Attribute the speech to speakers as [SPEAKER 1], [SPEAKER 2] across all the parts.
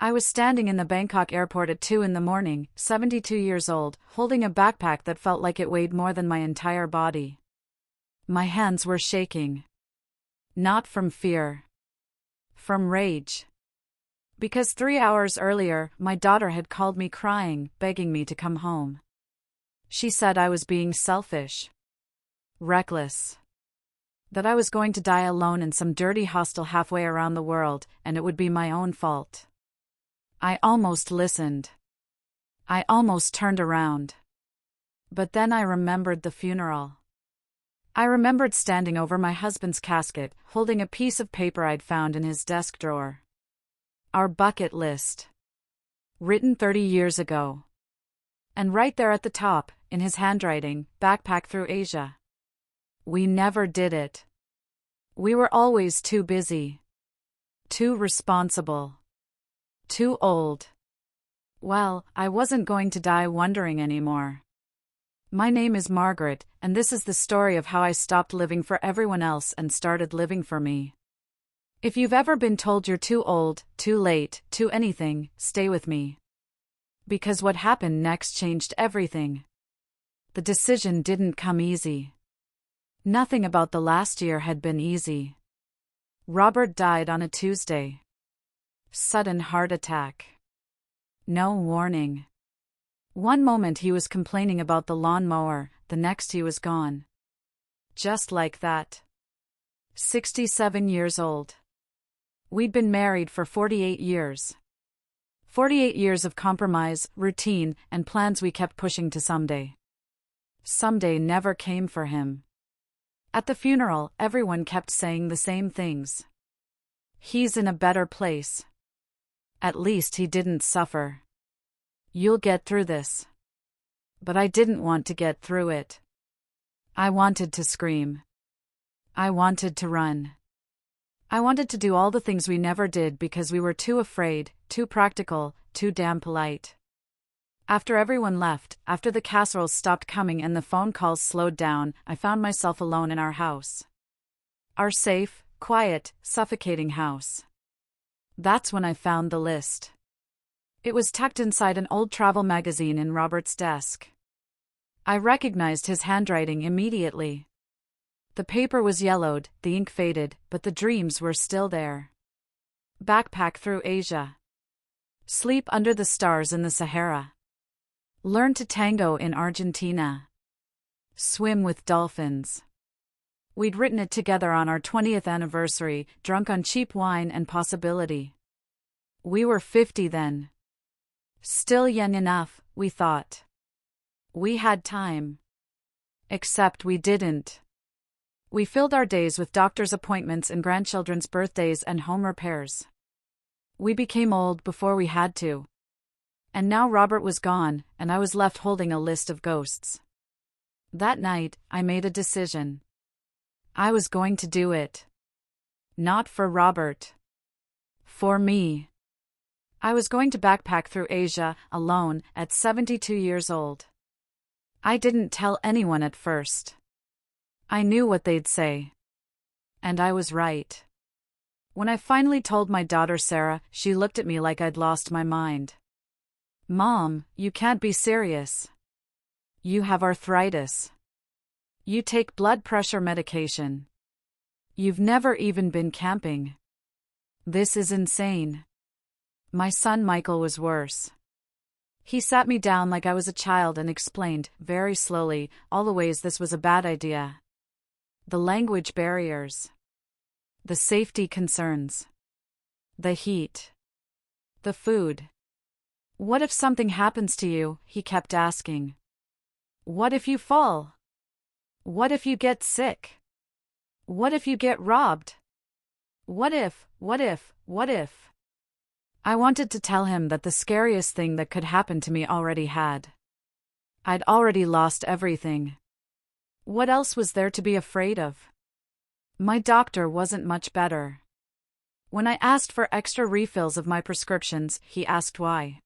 [SPEAKER 1] I was standing in the Bangkok airport at 2 in the morning, 72 years old, holding a backpack that felt like it weighed more than my entire body. My hands were shaking. Not from fear. From rage. Because 3 hours earlier, my daughter had called me crying, begging me to come home. She said I was being selfish. Reckless. That I was going to die alone in some dirty hostel halfway around the world, and it would be my own fault. I almost listened. I almost turned around. But then I remembered the funeral. I remembered standing over my husband's casket, holding a piece of paper I'd found in his desk drawer. Our bucket list. Written 30 years ago. And right there at the top, in his handwriting, backpack through Asia. We never did it. We were always too busy. Too responsible. Too old. Well, I wasn't going to die wondering anymore. My name is Margaret, and this is the story of how I stopped living for everyone else and started living for me. If you've ever been told you're too old, too late, too anything, stay with me. Because what happened next changed everything. The decision didn't come easy. Nothing about the last year had been easy. Robert died on a Tuesday. Sudden heart attack. No warning. One moment he was complaining about the lawnmower, the next he was gone. Just like that. 67 years old. We'd been married for 48 years. 48 years of compromise, routine, and plans we kept pushing to someday. Someday never came for him. At the funeral, everyone kept saying the same things. He's in a better place. At least he didn't suffer. You'll get through this. But I didn't want to get through it. I wanted to scream. I wanted to run. I wanted to do all the things we never did because we were too afraid, too practical, too damn polite. After everyone left, after the casseroles stopped coming and the phone calls slowed down, I found myself alone in our house. Our safe, quiet, suffocating house. That's when I found the list. It was tucked inside an old travel magazine in Robert's desk. I recognized his handwriting immediately. The paper was yellowed, the ink faded, but the dreams were still there. Backpack through Asia. Sleep under the stars in the Sahara. Learn to tango in Argentina. Swim with dolphins. We'd written it together on our 20th anniversary, drunk on cheap wine and possibility. We were 50 then. Still young enough, we thought. We had time. Except we didn't. We filled our days with doctor's appointments and grandchildren's birthdays and home repairs. We became old before we had to. And now Robert was gone, and I was left holding a list of ghosts. That night, I made a decision. I was going to do it. Not for Robert. For me. I was going to backpack through Asia, alone, at 72 years old. I didn't tell anyone at first. I knew what they'd say. And I was right. When I finally told my daughter Sarah, she looked at me like I'd lost my mind. Mom, you can't be serious. You have arthritis. You take blood pressure medication. You've never even been camping. This is insane. My son Michael was worse. He sat me down like I was a child and explained, very slowly, all the ways this was a bad idea. The language barriers. The safety concerns. The heat. The food. What if something happens to you? He kept asking. What if you fall? What if you get sick? What if you get robbed? What if? I wanted to tell him that the scariest thing that could happen to me already had. I'd already lost everything. What else was there to be afraid of? My doctor wasn't much better. When I asked for extra refills of my prescriptions, he asked why.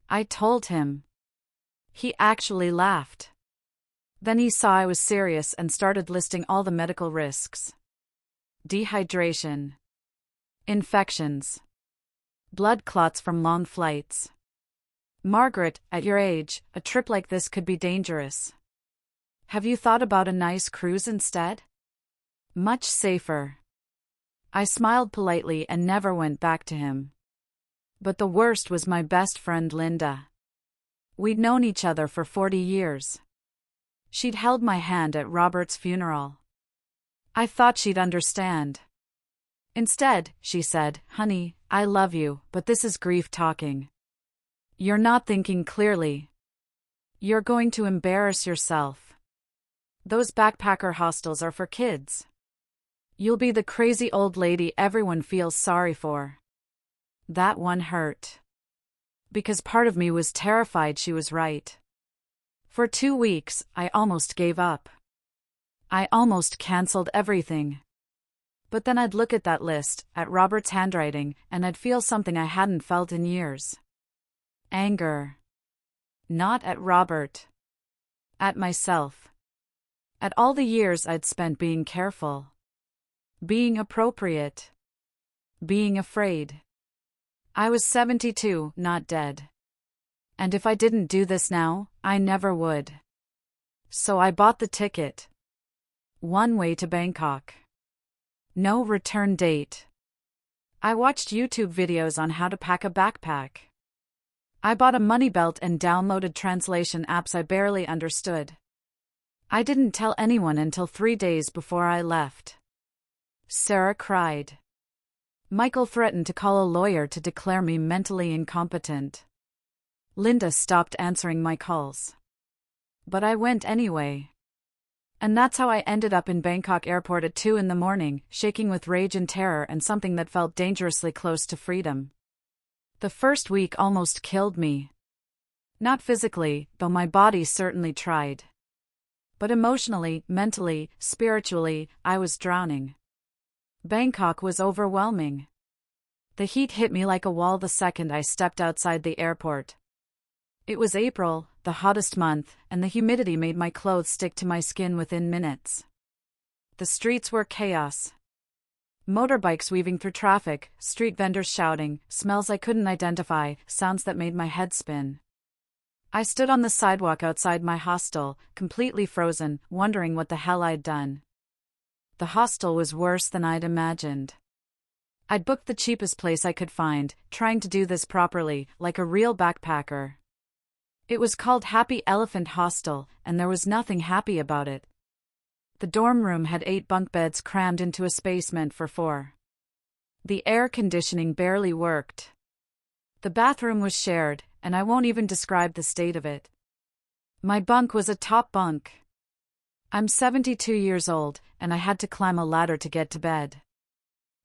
[SPEAKER 1] I told him. He actually laughed. Then he saw I was serious and started listing all the medical risks. Dehydration. Infections. Blood clots from long flights. Margaret, at your age, a trip like this could be dangerous. Have you thought about a nice cruise instead? Much safer. I smiled politely and never went back to him. But the worst was my best friend Linda. We'd known each other for 40 years. She'd held my hand at Robert's funeral. I thought she'd understand. Instead, she said, "Honey, I love you, but this is grief talking. You're not thinking clearly. You're going to embarrass yourself. Those backpacker hostels are for kids. You'll be the crazy old lady everyone feels sorry for." That one hurt. Because part of me was terrified she was right. For 2 weeks, I almost gave up. I almost cancelled everything. But then I'd look at that list, at Robert's handwriting, and I'd feel something I hadn't felt in years. Anger. Not at Robert. At myself. At all the years I'd spent being careful. Being appropriate. Being afraid. I was 72, not dead. And if I didn't do this now, I never would. So I bought the ticket. One way to Bangkok. No return date. I watched YouTube videos on how to pack a backpack. I bought a money belt and downloaded translation apps I barely understood. I didn't tell anyone until 3 days before I left. Sarah cried. Michael threatened to call a lawyer to declare me mentally incompetent. Linda stopped answering my calls. But I went anyway. And that's how I ended up in Bangkok airport at 2 a.m, shaking with rage and terror and something that felt dangerously close to freedom. The first week almost killed me. Not physically, though my body certainly tried. But emotionally, mentally, spiritually, I was drowning. Bangkok was overwhelming. The heat hit me like a wall the second I stepped outside the airport. It was April, the hottest month, and the humidity made my clothes stick to my skin within minutes. The streets were chaos. Motorbikes weaving through traffic, street vendors shouting, smells I couldn't identify, sounds that made my head spin. I stood on the sidewalk outside my hostel, completely frozen, wondering what the hell I'd done. The hostel was worse than I'd imagined. I'd booked the cheapest place I could find, trying to do this properly, like a real backpacker. It was called Happy Elephant Hostel, and there was nothing happy about it. The dorm room had 8 bunk beds crammed into a space meant for 4. The air conditioning barely worked. The bathroom was shared, and I won't even describe the state of it. My bunk was a top bunk. I'm 72 years old, and I had to climb a ladder to get to bed.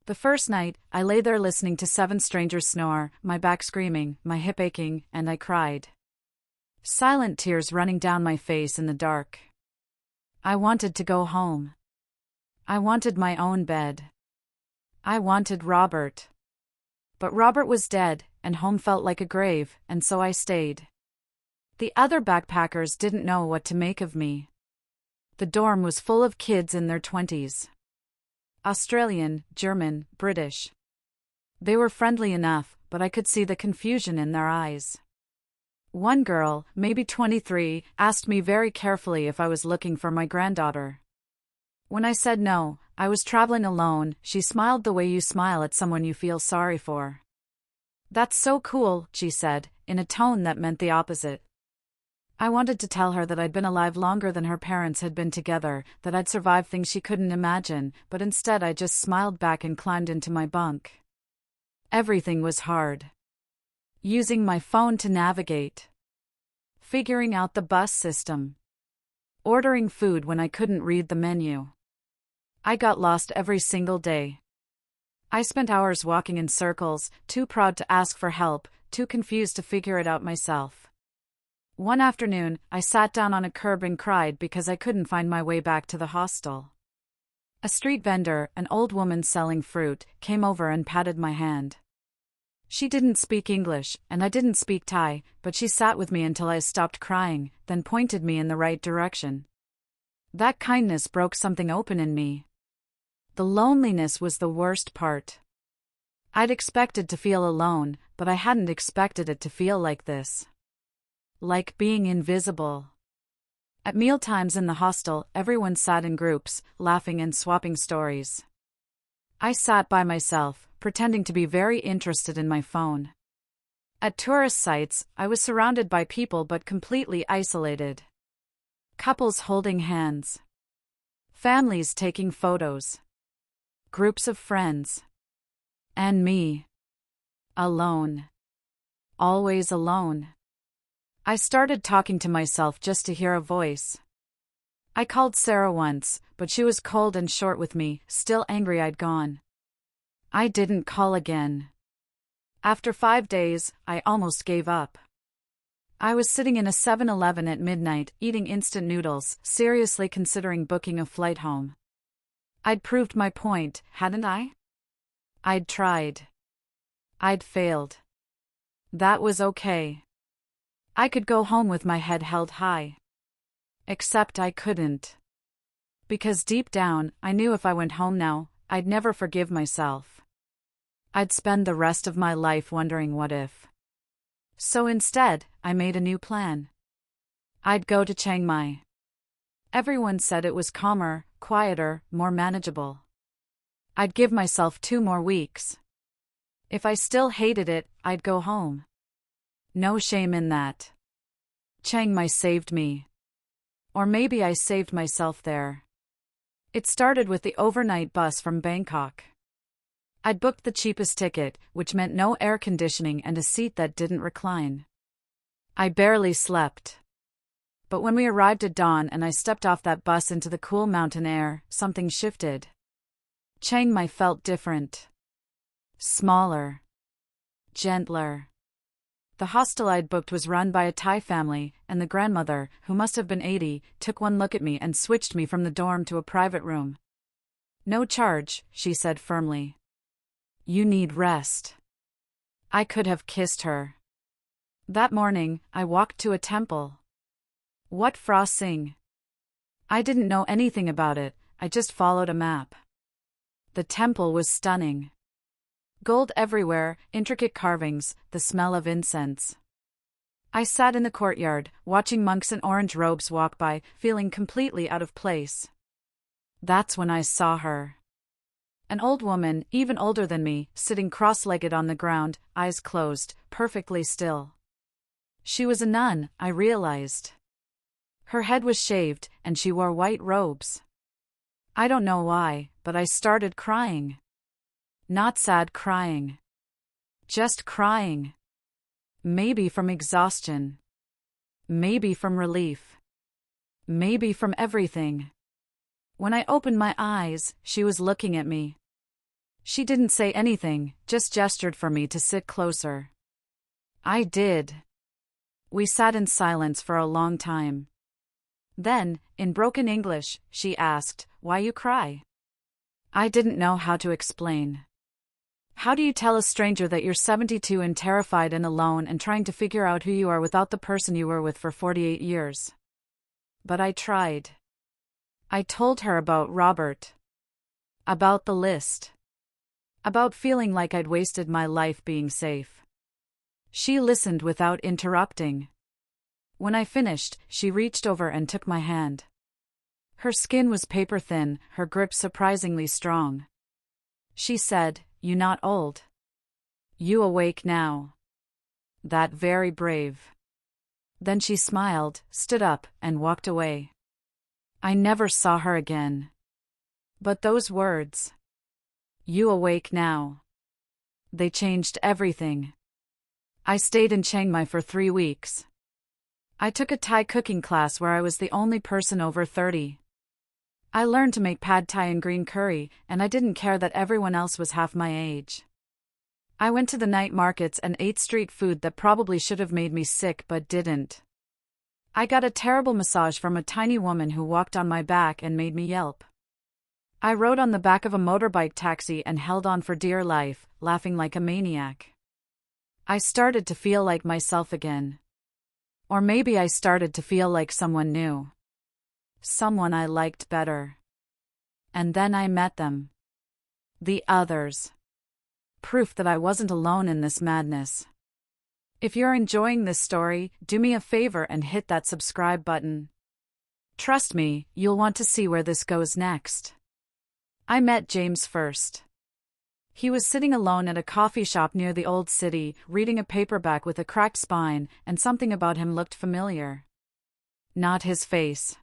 [SPEAKER 1] The first night, I lay there listening to 7 strangers snore, my back screaming, my hip aching, and I cried. Silent tears running down my face in the dark. I wanted to go home. I wanted my own bed. I wanted Robert. But Robert was dead, and home felt like a grave, and so I stayed. The other backpackers didn't know what to make of me. The dorm was full of kids in their 20s. Australian, German, British. They were friendly enough, but I could see the confusion in their eyes. One girl, maybe 23, asked me very carefully if I was looking for my granddaughter. When I said no, I was traveling alone, she smiled the way you smile at someone you feel sorry for. That's so cool, she said, in a tone that meant the opposite. I wanted to tell her that I'd been alive longer than her parents had been together, that I'd survived things she couldn't imagine, but instead I just smiled back and climbed into my bunk. Everything was hard. Using my phone to navigate. Figuring out the bus system. Ordering food when I couldn't read the menu. I got lost every single day. I spent hours walking in circles, too proud to ask for help, too confused to figure it out myself. One afternoon, I sat down on a curb and cried because I couldn't find my way back to the hostel. A street vendor, an old woman selling fruit, came over and patted my hand. She didn't speak English, and I didn't speak Thai, but she sat with me until I stopped crying, then pointed me in the right direction. That kindness broke something open in me. The loneliness was the worst part. I'd expected to feel alone, but I hadn't expected it to feel like this. Like being invisible. At mealtimes in the hostel, everyone sat in groups, laughing and swapping stories. I sat by myself, pretending to be very interested in my phone. At tourist sites, I was surrounded by people but completely isolated. Couples holding hands. Families taking photos. Groups of friends. And me. Alone. Always alone. I started talking to myself just to hear a voice. I called Sarah once, but she was cold and short with me, still angry I'd gone. I didn't call again. After 5 days, I almost gave up. I was sitting in a 7-Eleven at midnight, eating instant noodles, seriously considering booking a flight home. I'd proved my point, hadn't I? I'd tried. I'd failed. That was okay. I could go home with my head held high. Except I couldn't. Because deep down, I knew if I went home now, I'd never forgive myself. I'd spend the rest of my life wondering what if. So instead, I made a new plan. I'd go to Chiang Mai. Everyone said it was calmer, quieter, more manageable. I'd give myself 2 more weeks. If I still hated it, I'd go home. No shame in that. Chiang Mai saved me. Or maybe I saved myself there. It started with the overnight bus from Bangkok. I'd booked the cheapest ticket, which meant no air conditioning and a seat that didn't recline. I barely slept. But when we arrived at dawn and I stepped off that bus into the cool mountain air, something shifted. Chiang Mai felt different. Smaller. Gentler. The hostel I'd booked was run by a Thai family, and the grandmother, who must have been 80, took one look at me and switched me from the dorm to a private room. No charge, she said firmly. You need rest. I could have kissed her. That morning, I walked to a temple. What Phra Singh? I didn't know anything about it, I just followed a map. The temple was stunning. Gold everywhere, intricate carvings, the smell of incense. I sat in the courtyard, watching monks in orange robes walk by, feeling completely out of place. That's when I saw her. An old woman, even older than me, sitting cross-legged on the ground, eyes closed, perfectly still. She was a nun, I realized. Her head was shaved, and she wore white robes. I don't know why, but I started crying. Not sad crying. Just crying. Maybe from exhaustion. Maybe from relief. Maybe from everything. When I opened my eyes, she was looking at me. She didn't say anything, just gestured for me to sit closer. I did. We sat in silence for a long time. Then, in broken English, she asked, "Why you cry?" I didn't know how to explain. How do you tell a stranger that you're 72 and terrified and alone and trying to figure out who you are without the person you were with for 48 years? But I tried. I told her about Robert. About the list. About feeling like I'd wasted my life being safe. She listened without interrupting. When I finished, she reached over and took my hand. Her skin was paper thin, her grip surprisingly strong. She said, "You not old. You awake now." That very brave. Then she smiled, stood up, and walked away. I never saw her again. But those words, "You awake now," they changed everything. I stayed in Chiang Mai for 3 weeks. I took a Thai cooking class where I was the only person over 30. I learned to make pad thai and green curry, and I didn't care that everyone else was half my age. I went to the night markets and ate street food that probably should have made me sick but didn't. I got a terrible massage from a tiny woman who walked on my back and made me yelp. I rode on the back of a motorbike taxi and held on for dear life, laughing like a maniac. I started to feel like myself again. Or maybe I started to feel like someone new. Someone I liked better. And then I met them. The others. proof that I wasn't alone in this madness. If you're enjoying this story, do me a favor and hit that subscribe button. Trust me, you'll want to see where this goes next. I met James first. He was sitting alone at a coffee shop near the old city, reading a paperback with a cracked spine, and something about him looked familiar. Not his face.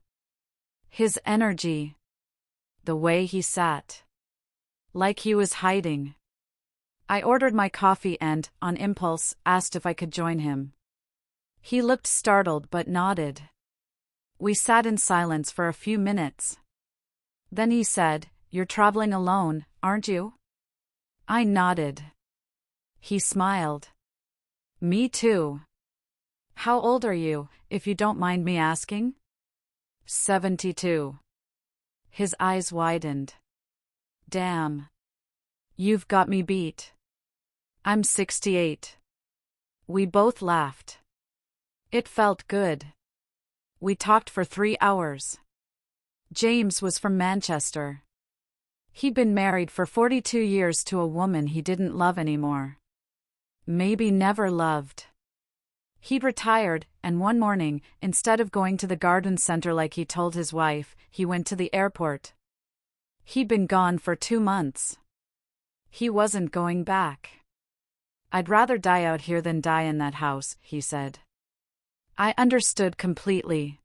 [SPEAKER 1] His energy. The way he sat. Like he was hiding. I ordered my coffee and, on impulse, asked if I could join him. He looked startled but nodded. We sat in silence for a few minutes. Then he said, "You're traveling alone, aren't you?" I nodded. He smiled. "Me too. How old are you, if you don't mind me asking?" 72. His eyes widened. "Damn. You've got me beat. I'm 68. We both laughed. It felt good. We talked for 3 hours. James was from Manchester. He'd been married for 42 years to a woman he didn't love anymore. Maybe never loved. He'd retired, and one morning, instead of going to the garden center like he told his wife, he went to the airport. He'd been gone for 2 months. He wasn't going back. "I'd rather die out here than die in that house," he said. I understood completely.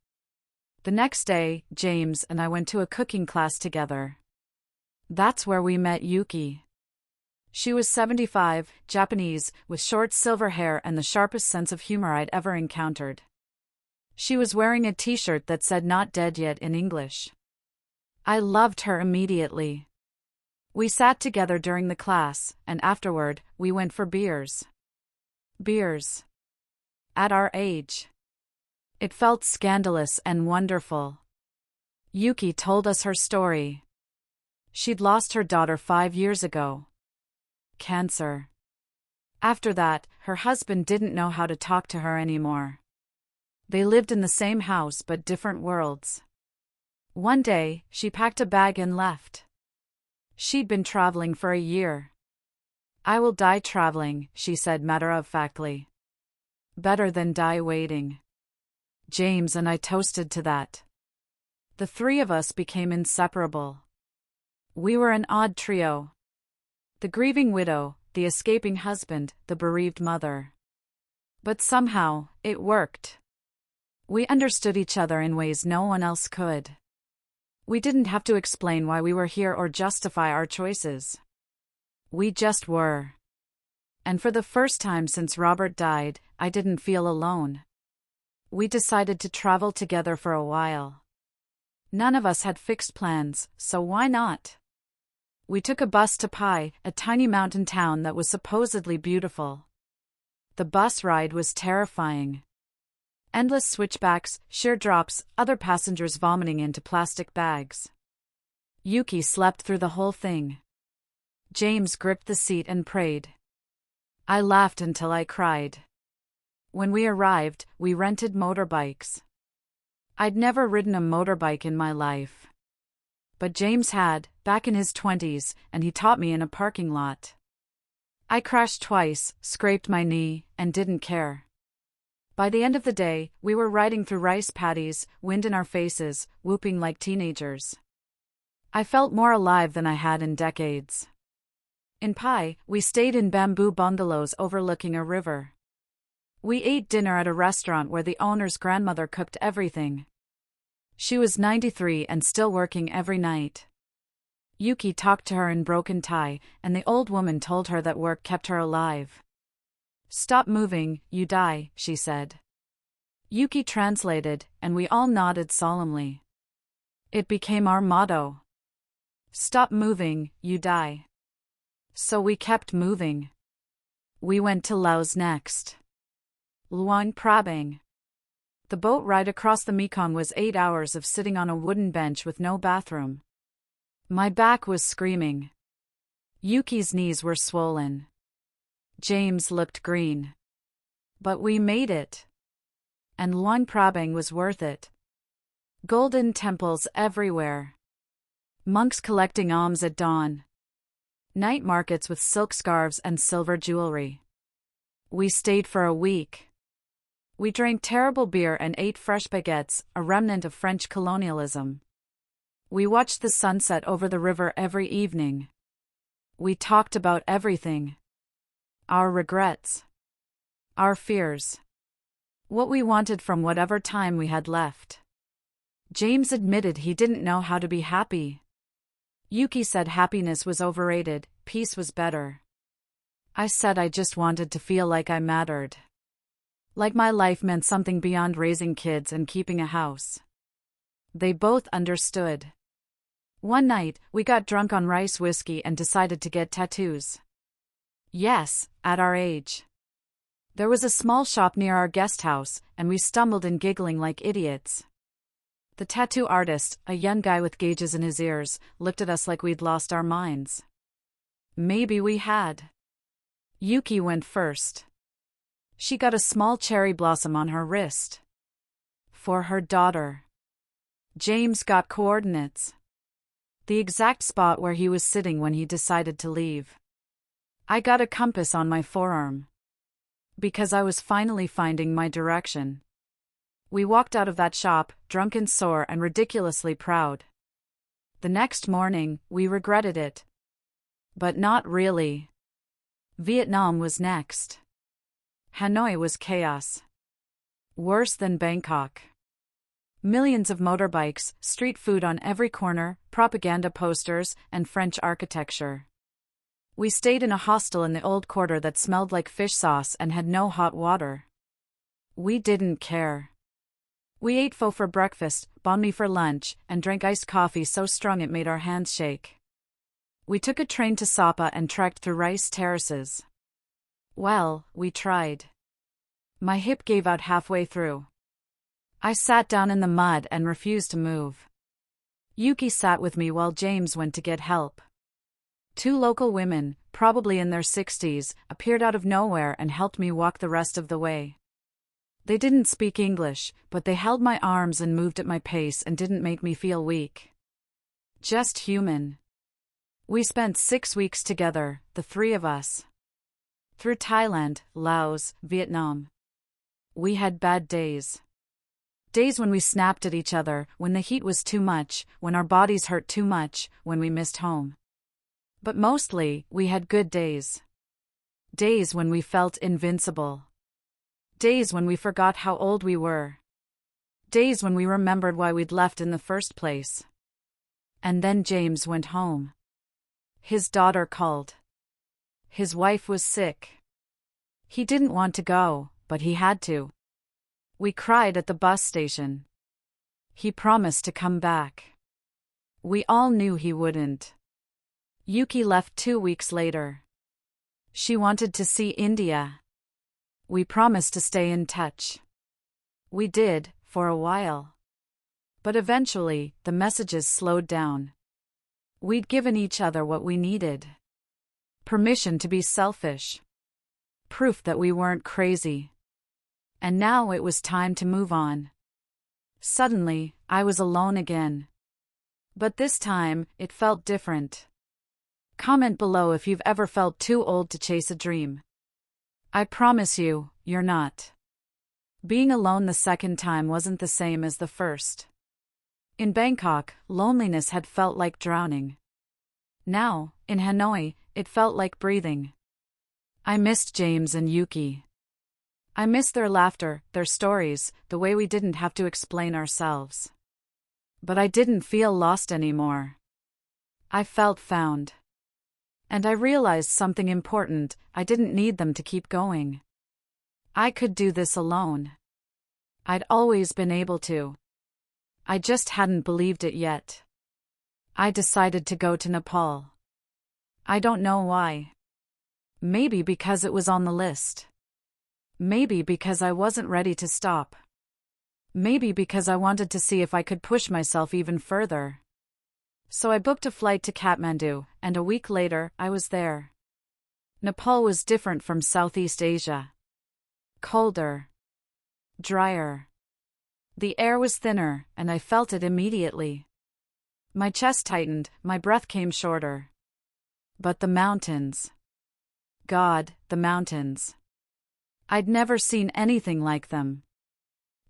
[SPEAKER 1] The next day, James and I went to a cooking class together. That's where we met Yuki. She was 75, Japanese, with short silver hair and the sharpest sense of humor I'd ever encountered. She was wearing a t-shirt that said "Not Dead Yet" in English. I loved her immediately. We sat together during the class, and afterward, we went for beers. Beers. At our age. It felt scandalous and wonderful. Yuki told us her story. She'd lost her daughter 5 years ago. Cancer. After that, her husband didn't know how to talk to her anymore. They lived in the same house but different worlds. One day, she packed a bag and left. She'd been traveling for a year. "I will die traveling," she said matter-of-factly. Better than die waiting. James and I toasted to that. The three of us became inseparable. We were an odd trio. The grieving widow, the escaping husband, the bereaved mother. But somehow, it worked. We understood each other in ways no one else could. We didn't have to explain why we were here or justify our choices. We just were. And for the first time since Robert died, I didn't feel alone. We decided to travel together for a while. None of us had fixed plans, so why not? We took a bus to Pai, a tiny mountain town that was supposedly beautiful. The bus ride was terrifying. Endless switchbacks, sheer drops, other passengers vomiting into plastic bags. Yuki slept through the whole thing. James gripped the seat and prayed. I laughed until I cried. When we arrived, we rented motorbikes. I'd never ridden a motorbike in my life. But James had, back in his 20s, and he taught me in a parking lot. I crashed twice, scraped my knee, and didn't care. By the end of the day, we were riding through rice paddies, wind in our faces, whooping like teenagers. I felt more alive than I had in decades. In Pai, we stayed in bamboo bungalows overlooking a river. We ate dinner at a restaurant where the owner's grandmother cooked everything. She was 93 and still working every night. Yuki talked to her in broken Thai, and the old woman told her that work kept her alive. "Stop moving, you die," she said. Yuki translated, and we all nodded solemnly. It became our motto. Stop moving, you die. So we kept moving. We went to Laos next. Luang Prabang. The boat ride across the Mekong was 8 hours of sitting on a wooden bench with no bathroom. My back was screaming. Yuki's knees were swollen. James looked green. But we made it. And Luang Prabang was worth it. Golden temples everywhere. Monks collecting alms at dawn. Night markets with silk scarves and silver jewelry. We stayed for a week. We drank terrible beer and ate fresh baguettes, a remnant of French colonialism. We watched the sunset over the river every evening. We talked about everything. Our regrets. Our fears. What we wanted from whatever time we had left. James admitted he didn't know how to be happy. Yuki said happiness was overrated, peace was better. I said I just wanted to feel like I mattered. Like my life meant something beyond raising kids and keeping a house. They both understood. One night, we got drunk on rice whiskey and decided to get tattoos. Yes, at our age. There was a small shop near our guest house, and we stumbled in giggling like idiots. The tattoo artist, a young guy with gauges in his ears, looked at us like we'd lost our minds. Maybe we had. Yuki went first. She got a small cherry blossom on her wrist. For her daughter. James got coordinates. The exact spot where he was sitting when he decided to leave. I got a compass on my forearm. Because I was finally finding my direction. We walked out of that shop, drunk and sore and ridiculously proud. The next morning, we regretted it. But not really. Vietnam was next. Hanoi was chaos. Worse than Bangkok. Millions of motorbikes, street food on every corner, propaganda posters, and French architecture. We stayed in a hostel in the old quarter that smelled like fish sauce and had no hot water. We didn't care. We ate pho for breakfast, banh mi for lunch, and drank iced coffee so strong it made our hands shake. We took a train to Sapa and trekked through rice terraces. Well, we tried. My hip gave out halfway through. I sat down in the mud and refused to move. Yuki sat with me while James went to get help. Two local women, probably in their 60s, appeared out of nowhere and helped me walk the rest of the way. They didn't speak English, but they held my arms and moved at my pace and didn't make me feel weak. Just human. We spent 6 weeks together, the three of us. Through Thailand, Laos, Vietnam. We had bad days. Days when we snapped at each other, when the heat was too much, when our bodies hurt too much, when we missed home. But mostly, we had good days. Days when we felt invincible. Days when we forgot how old we were. Days when we remembered why we'd left in the first place. And then James went home. His daughter called. His wife was sick. He didn't want to go, but he had to. We cried at the bus station. He promised to come back. We all knew he wouldn't. Yuki left 2 weeks later. She wanted to see India. We promised to stay in touch. We did, for a while. But eventually, the messages slowed down. We'd given each other what we needed. Permission to be selfish. Proof that we weren't crazy. And now it was time to move on. Suddenly, I was alone again. But this time, it felt different. Comment below if you've ever felt too old to chase a dream. I promise you, you're not. Being alone the second time wasn't the same as the first. In Bangkok, loneliness had felt like drowning. Now, in Hanoi, it felt like breathing. I missed James and Yuki. I missed their laughter, their stories, the way we didn't have to explain ourselves. But I didn't feel lost anymore. I felt found. And I realized something important, I didn't need them to keep going. I could do this alone. I'd always been able to. I just hadn't believed it yet. I decided to go to Nepal. I don't know why. Maybe because it was on the list. Maybe because I wasn't ready to stop. Maybe because I wanted to see if I could push myself even further. So I booked a flight to Kathmandu, and a week later, I was there. Nepal was different from Southeast Asia. Colder. Drier. The air was thinner, and I felt it immediately. My chest tightened, my breath came shorter. But the mountains. God, the mountains. I'd never seen anything like them.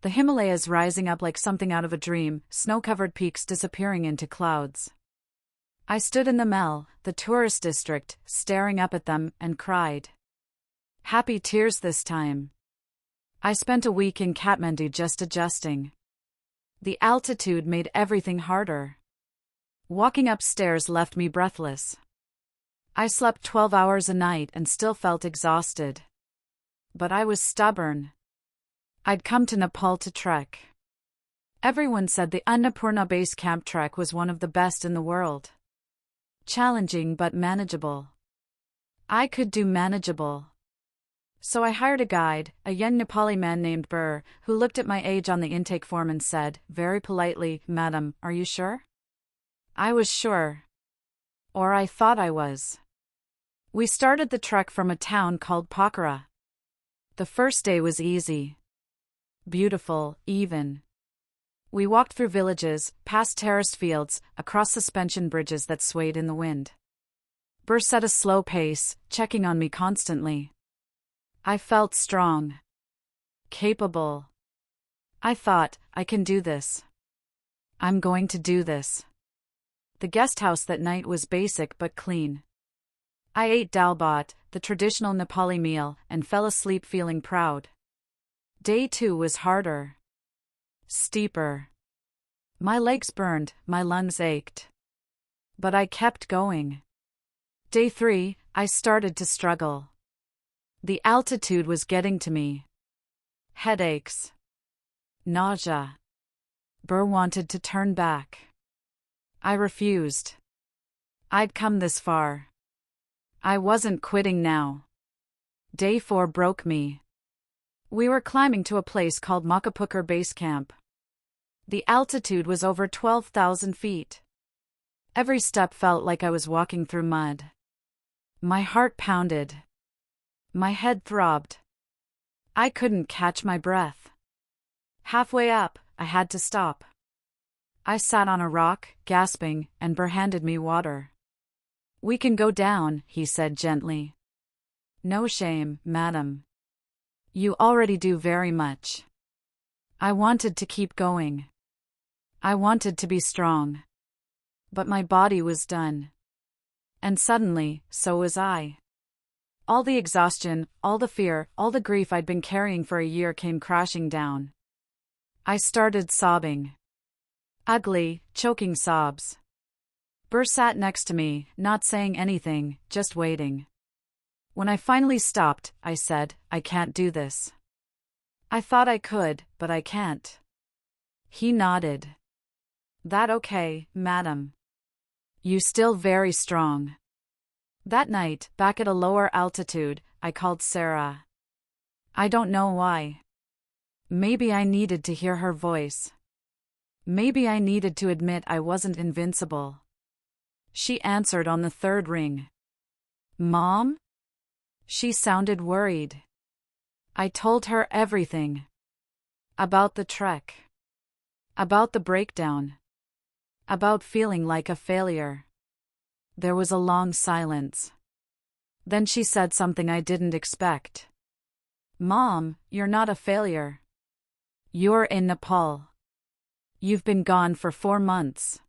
[SPEAKER 1] The Himalayas rising up like something out of a dream, snow-covered peaks disappearing into clouds. I stood in the Mel, the tourist district, staring up at them, and cried. Happy tears this time. I spent a week in Kathmandu just adjusting. The altitude made everything harder. Walking upstairs left me breathless. I slept 12 hours a night and still felt exhausted. But I was stubborn. I'd come to Nepal to trek. Everyone said the Annapurna Base Camp trek was one of the best in the world. Challenging but manageable. I could do manageable. So I hired a guide, a young Nepali man named Burr, who looked at my age on the intake form and said, very politely, "Madam, are you sure?" I was sure. Or I thought I was. We started the trek from a town called Pokhara. The first day was easy. Beautiful, even. We walked through villages, past terraced fields, across suspension bridges that swayed in the wind. Burr set a slow pace, checking on me constantly. I felt strong. Capable. I thought, I can do this. I'm going to do this. The guest house that night was basic but clean. I ate dal bhat, the traditional Nepali meal, and fell asleep feeling proud. Day 2 was harder. Steeper. My legs burned, my lungs ached. But I kept going. Day 3, I started to struggle. The altitude was getting to me. Headaches. Nausea. Burr wanted to turn back. I refused. I'd come this far. I wasn't quitting now. Day 4 broke me. We were climbing to a place called Makapukar Base Camp. The altitude was over 12,000 feet. Every step felt like I was walking through mud. My heart pounded. My head throbbed. I couldn't catch my breath. Halfway up, I had to stop. I sat on a rock, gasping, and Burr handed me water. "We can go down," he said gently. "No shame, madam. You already do very much." I wanted to keep going. I wanted to be strong. But my body was done. And suddenly, so was I. All the exhaustion, all the fear, all the grief I'd been carrying for a year came crashing down. I started sobbing. Ugly, choking sobs. Burr sat next to me, not saying anything, just waiting. When I finally stopped, I said, "I can't do this." I thought I could, but I can't. He nodded. "That okay, madam. You still very strong." That night, back at a lower altitude, I called Sarah. I don't know why. Maybe I needed to hear her voice. Maybe I needed to admit I wasn't invincible. She answered on the 3rd ring. "Mom?" She sounded worried. I told her everything. About the trek. About the breakdown. About feeling like a failure. There was a long silence. Then she said something I didn't expect. "Mom, you're not a failure. You're in Nepal. You've been gone for 4 months.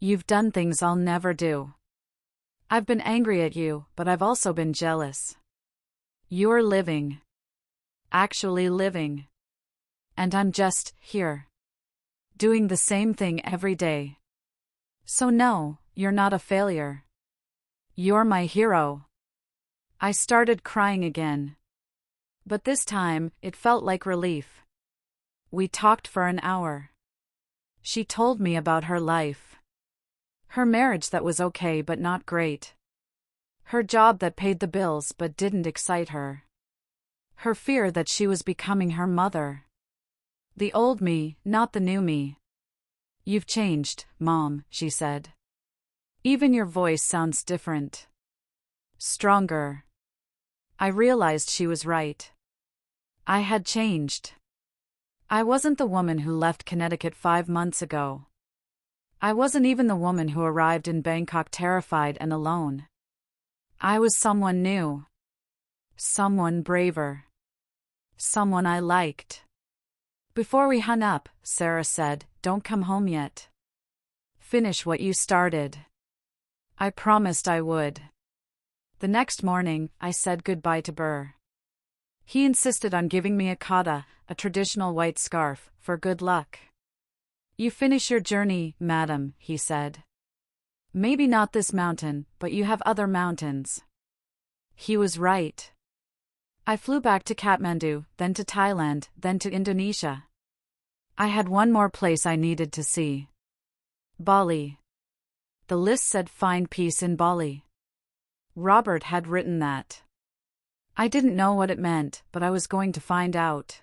[SPEAKER 1] You've done things I'll never do. I've been angry at you, but I've also been jealous. You're living. Actually living. And I'm just here. Doing the same thing every day. So no, you're not a failure. You're my hero." I started crying again. But this time, it felt like relief. We talked for an hour. She told me about her life. Her marriage that was okay but not great. Her job that paid the bills but didn't excite her. Her fear that she was becoming her mother. The old me, not the new me. "You've changed, Mom," she said. "Even your voice sounds different. Stronger." I realized she was right. I had changed. I wasn't the woman who left Connecticut 5 months ago. I wasn't even the woman who arrived in Bangkok terrified and alone. I was someone new. Someone braver. Someone I liked. Before we hung up, Sarah said, "Don't come home yet. Finish what you started." I promised I would. The next morning, I said goodbye to Burr. He insisted on giving me a kata, a traditional white scarf, for good luck. "You finish your journey, madam," he said. "Maybe not this mountain, but you have other mountains." He was right. I flew back to Kathmandu, then to Thailand, then to Indonesia. I had one more place I needed to see. Bali. The list said "Find peace in Bali." Robert had written that. I didn't know what it meant, but I was going to find out.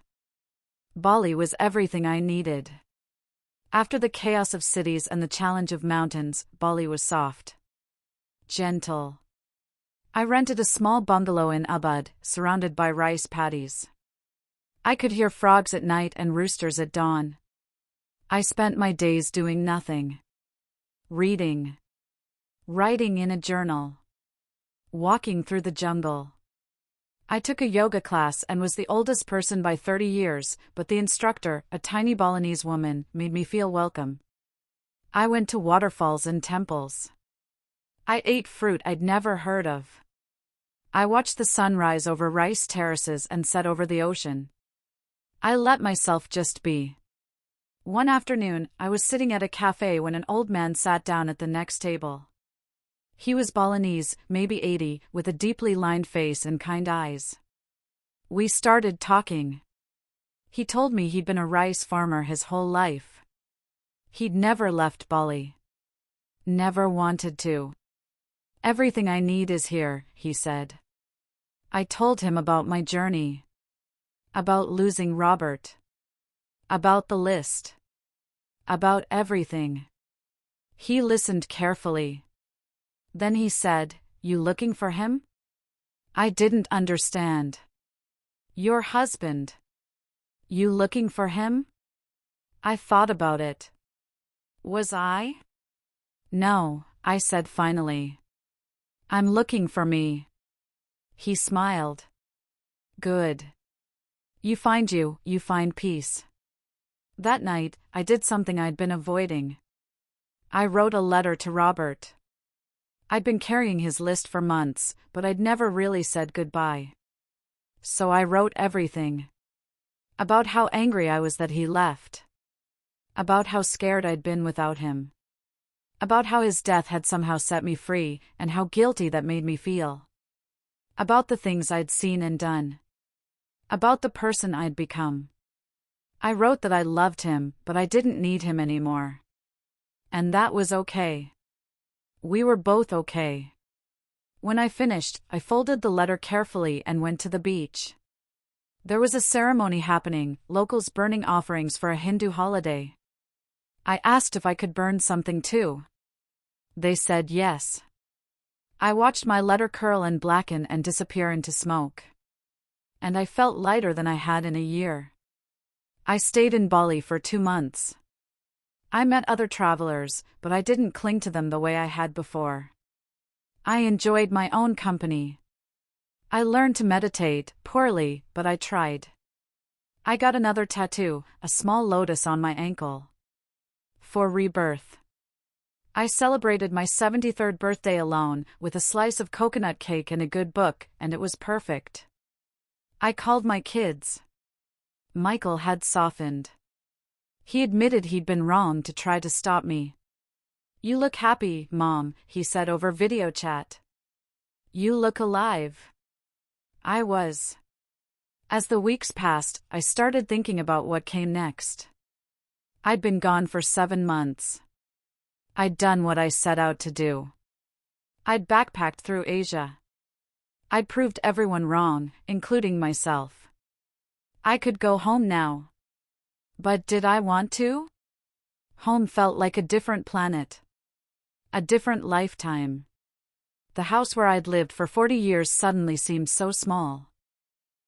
[SPEAKER 1] Bali was everything I needed. After the chaos of cities and the challenge of mountains, Bali was soft. Gentle. I rented a small bungalow in Ubud, surrounded by rice paddies. I could hear frogs at night and roosters at dawn. I spent my days doing nothing. Reading. Writing in a journal. Walking through the jungle. I took a yoga class and was the oldest person by 30 years, but the instructor, a tiny Balinese woman, made me feel welcome. I went to waterfalls and temples. I ate fruit I'd never heard of. I watched the sun rise over rice terraces and set over the ocean. I let myself just be. One afternoon, I was sitting at a cafe when an old man sat down at the next table. He was Balinese, maybe 80, with a deeply lined face and kind eyes. We started talking. He told me he'd been a rice farmer his whole life. He'd never left Bali. Never wanted to. "Everything I need is here," he said. I told him about my journey. About losing Robert. About the list. About everything. He listened carefully. Then he said, "You looking for him?" I didn't understand. "Your husband. You looking for him?" I thought about it. Was I? "No," I said finally. "I'm looking for me." He smiled. "Good. You find peace." That night, I did something I'd been avoiding. I wrote a letter to Robert. I'd been carrying his list for months, but I'd never really said goodbye. So I wrote everything. About how angry I was that he left. About how scared I'd been without him. About how his death had somehow set me free, and how guilty that made me feel. About the things I'd seen and done. About the person I'd become. I wrote that I loved him, but I didn't need him anymore. And that was okay. We were both okay. When I finished, I folded the letter carefully and went to the beach. There was a ceremony happening, locals burning offerings for a Hindu holiday. I asked if I could burn something too. They said yes. I watched my letter curl and blacken and disappear into smoke. And I felt lighter than I had in a year. I stayed in Bali for 2 months. I met other travelers, but I didn't cling to them the way I had before. I enjoyed my own company. I learned to meditate, poorly, but I tried. I got another tattoo, a small lotus on my ankle. For rebirth. I celebrated my 73rd birthday alone, with a slice of coconut cake and a good book, and it was perfect. I called my kids. Michael had softened. He admitted he'd been wrong to try to stop me. "You look happy, Mom," he said over video chat. "You look alive." I was. As the weeks passed, I started thinking about what came next. I'd been gone for 7 months. I'd done what I set out to do. I'd backpacked through Asia. I'd proved everyone wrong, including myself. I could go home now. But did I want to? Home felt like a different planet. A different lifetime. The house where I'd lived for 40 years suddenly seemed so small.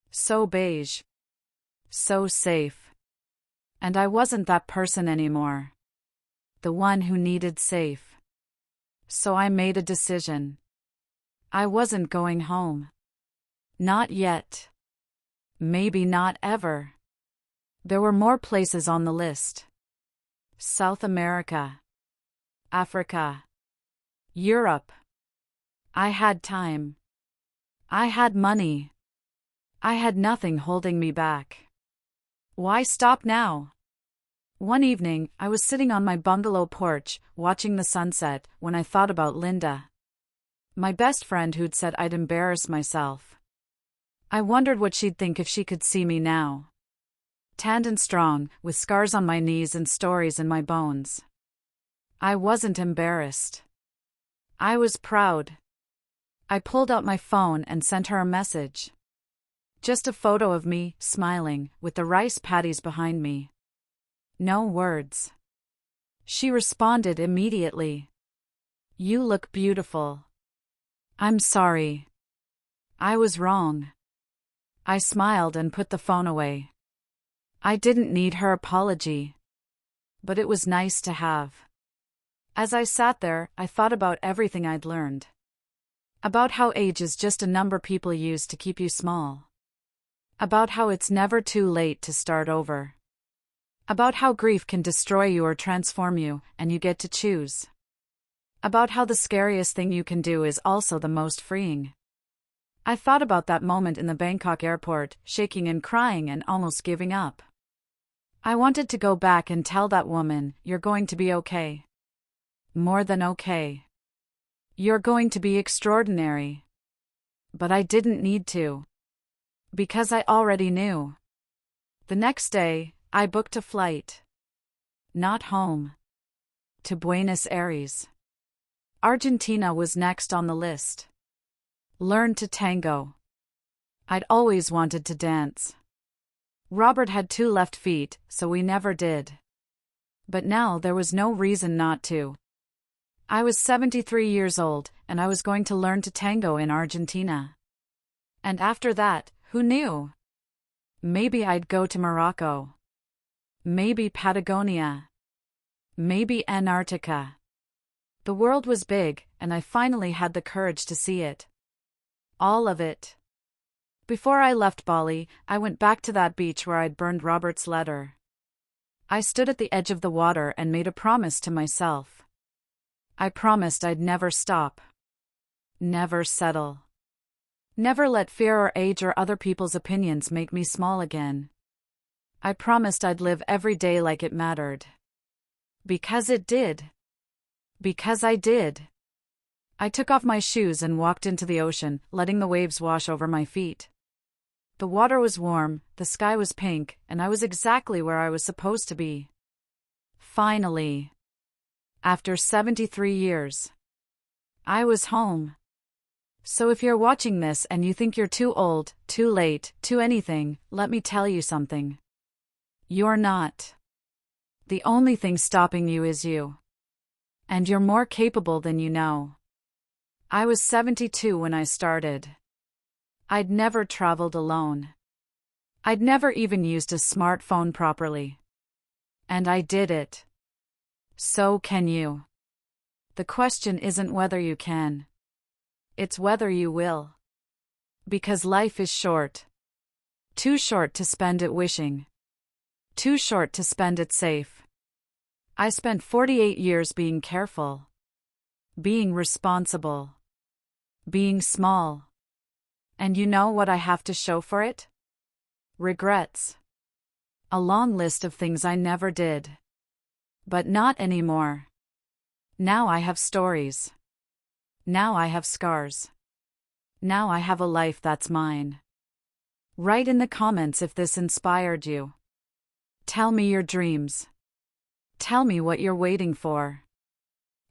[SPEAKER 1] So beige. So safe. And I wasn't that person anymore. The one who needed safe. So I made a decision. I wasn't going home. Not yet. Maybe not ever. There were more places on the list. South America. Africa. Europe. I had time. I had money. I had nothing holding me back. Why stop now? One evening, I was sitting on my bungalow porch, watching the sunset, when I thought about Linda. My best friend who'd said I'd embarrass myself. I wondered what she'd think if she could see me now. Tanned and strong, with scars on my knees and stories in my bones. I wasn't embarrassed. I was proud. I pulled out my phone and sent her a message. Just a photo of me, smiling, with the rice paddies behind me. No words. She responded immediately. You look beautiful. I'm sorry. I was wrong. I smiled and put the phone away. I didn't need her apology. But it was nice to have. As I sat there, I thought about everything I'd learned. About how age is just a number people use to keep you small. About how it's never too late to start over. About how grief can destroy you or transform you, and you get to choose. About how the scariest thing you can do is also the most freeing. I thought about that moment in the Bangkok airport, shaking and crying and almost giving up. I wanted to go back and tell that woman, you're going to be okay. More than okay. You're going to be extraordinary. But I didn't need to. Because I already knew. The next day, I booked a flight. Not home. To Buenos Aires. Argentina was next on the list. Learn to tango. I'd always wanted to dance. Robert had 2 left feet, so we never did. But now there was no reason not to. I was 73 years old, and I was going to learn to tango in Argentina. And after that, who knew? Maybe I'd go to Morocco. Maybe Patagonia. Maybe Antarctica. The world was big, and I finally had the courage to see it. All of it. Before I left Bali, I went back to that beach where I'd burned Robert's letter. I stood at the edge of the water and made a promise to myself. I promised I'd never stop. Never settle. Never let fear or age or other people's opinions make me small again. I promised I'd live every day like it mattered. Because it did. Because I did. I took off my shoes and walked into the ocean, letting the waves wash over my feet. The water was warm, the sky was pink, and I was exactly where I was supposed to be. Finally. After 73 years. I was home. So if you're watching this and you think you're too old, too late, too anything, let me tell you something. You're not. The only thing stopping you is you. And you're more capable than you know. I was 72 when I started. I'd never traveled alone. I'd never even used a smartphone properly. And I did it. So can you. The question isn't whether you can. It's whether you will. Because life is short. Too short to spend it wishing. Too short to spend it safe. I spent 48 years being careful. Being responsible. Being small. And you know what I have to show for it? Regrets. A long list of things I never did. But not anymore. Now I have stories. Now I have scars. Now I have a life that's mine. Write in the comments if this inspired you. Tell me your dreams. Tell me what you're waiting for.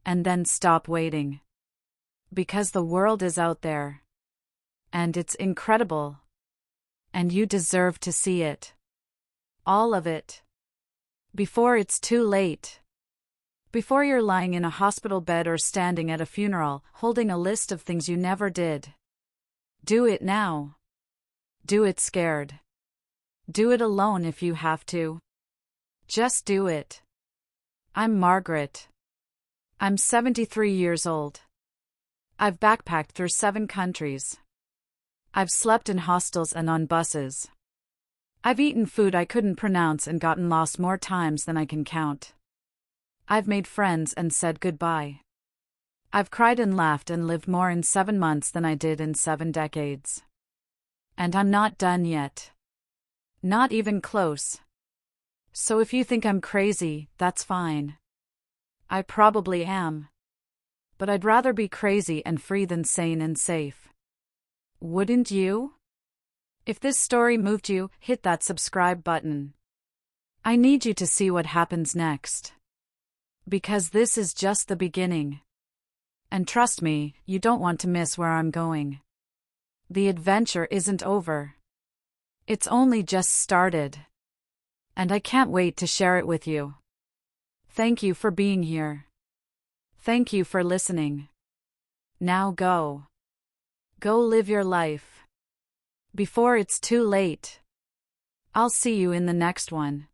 [SPEAKER 1] And then stop waiting. Because the world is out there. And it's incredible. And you deserve to see it. All of it. Before it's too late. Before you're lying in a hospital bed or standing at a funeral, holding a list of things you never did. Do it now. Do it scared. Do it alone if you have to. Just do it. I'm Margaret. I'm 73 years old. I've backpacked through 7 countries. I've slept in hostels and on buses. I've eaten food I couldn't pronounce and gotten lost more times than I can count. I've made friends and said goodbye. I've cried and laughed and lived more in 7 months than I did in 7 decades. And I'm not done yet. Not even close. So if you think I'm crazy, that's fine. I probably am. But I'd rather be crazy and free than sane and safe. Wouldn't you? If this story moved you, hit that subscribe button. I need you to see what happens next. Because this is just the beginning. And trust me, you don't want to miss where I'm going. The adventure isn't over. It's only just started. And I can't wait to share it with you. Thank you for being here. Thank you for listening. Now go. Go live your life. Before it's too late. I'll see you in the next one.